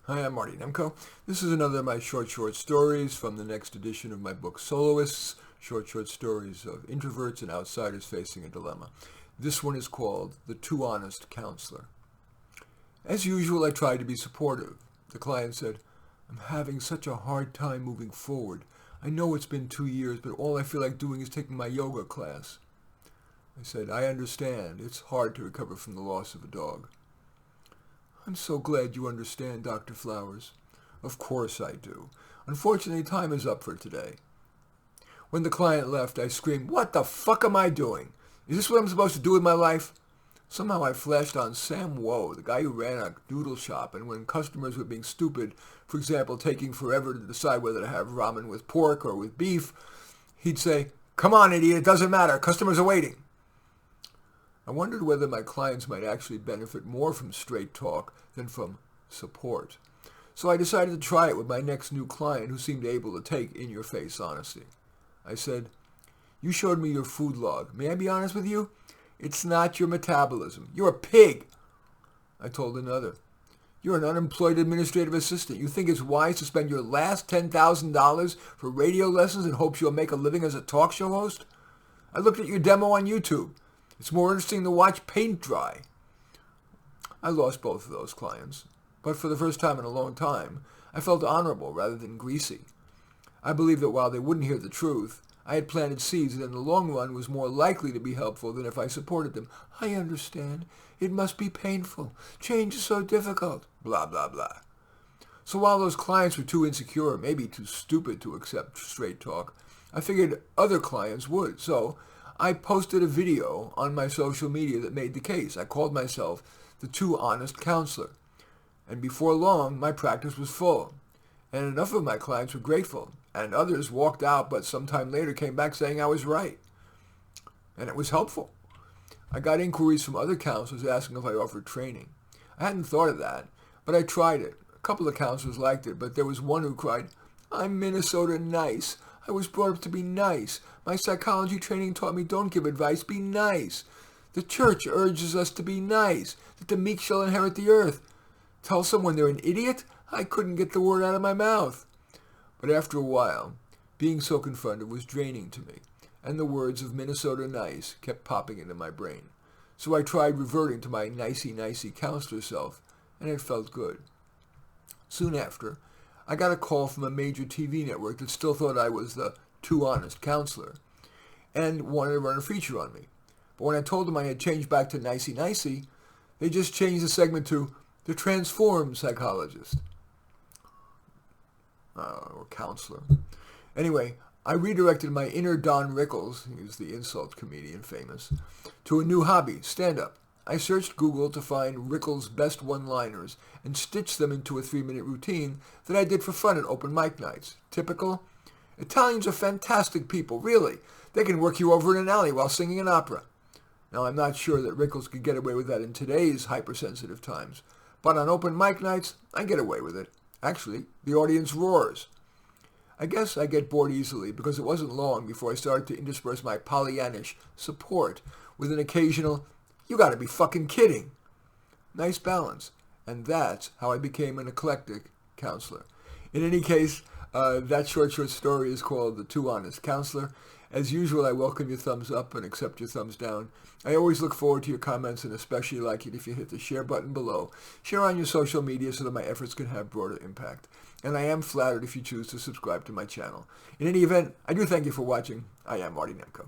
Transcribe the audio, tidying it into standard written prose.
Hi, I'm Marty Nemko. This is another of my short stories from the next edition of my book Soloists, short stories of introverts and outsiders facing a dilemma. This one is called The Too Honest Counselor. As usual, I tried to be supportive. The client said, "I'm having such a hard time moving forward. I know it's been 2 years, but all I feel like doing is taking my yoga class." I said, "I understand. It's hard to recover from the loss of a dog." "I'm so glad you understand, Dr. Flowers." "Of course I do. Unfortunately, time is up for today." When the client left, I screamed, "What the fuck am I doing? Is this what I'm supposed to do with my life?" Somehow I flashed on Sam Woe, the guy who ran a noodle shop, and when customers were being stupid, for example, taking forever to decide whether to have ramen with pork or with beef, he'd say, "Come on, idiot, it doesn't matter. Customers are waiting." I wondered whether my clients might actually benefit more from straight talk than from support. So I decided to try it with my next new client who seemed able to take in-your-face honesty. I said, "You showed me your food log. May I be honest with you? It's not your metabolism. You're a pig." I told another, "You're an unemployed administrative assistant. You think it's wise to spend your last $10,000 for radio lessons in hopes you'll make a living as a talk show host? I looked at your demo on YouTube. It's more interesting to watch paint dry." I lost both of those clients, but for the first time in a long time, I felt honorable rather than greasy. I believed that while they wouldn't hear the truth, I had planted seeds that in the long run was more likely to be helpful than if I supported them. "I understand. It must be painful. Change is so difficult." Blah, blah, blah. So while those clients were too insecure, maybe too stupid to accept straight talk, I figured other clients would. So I posted a video on my social media that made the case. I called myself the Too Honest Counselor. And before long, my practice was full. And enough of my clients were grateful. And others walked out, but sometime later came back saying I was right. And it was helpful. I got inquiries from other counselors asking if I offered training. I hadn't thought of that, but I tried it. A couple of counselors liked it, but there was one who cried, "I'm Minnesota nice. I was brought up to be nice. My psychology training taught me don't give advice, be nice. The church urges us to be nice, that the meek shall inherit the earth. Tell someone they're an idiot? I couldn't get the word out of my mouth." But after a while, being so confronted was draining to me, and the words of Minnesota nice kept popping into my brain. So I tried reverting to my nicey counselor self, and it felt good. Soon after, I got a call from a major TV network that still thought I was the Too Honest Counselor and wanted to run a feature on me. But when I told them I had changed back to nicey, they just changed the segment to the Transformed Psychologist. Or counselor. Anyway, I redirected my inner Don Rickles, he's the insult comedian famous, to a new hobby, stand-up. I searched Google to find Rickles' best one-liners and stitched them into a 3-minute routine that I did for fun at open mic nights. Typical? "Italians are fantastic people, really. They can work you over in an alley while singing an opera." Now, I'm not sure that Rickles could get away with that in today's hypersensitive times, but on open mic nights, I get away with it. Actually, the audience roars. I guess I get bored easily because it wasn't long before I started to intersperse my Pollyannish support with an occasional, "You gotta be fucking kidding." Nice balance. And that's how I became an eclectic counselor. In any case, that short story is called The Too Honest Counselor. As usual, I welcome your thumbs up and accept your thumbs down. I always look forward to your comments and especially like it if you hit the share button below. Share on your social media so that my efforts can have broader impact. And I am flattered if you choose to subscribe to my channel. In any event, I do thank you for watching. I am Marty Nemko.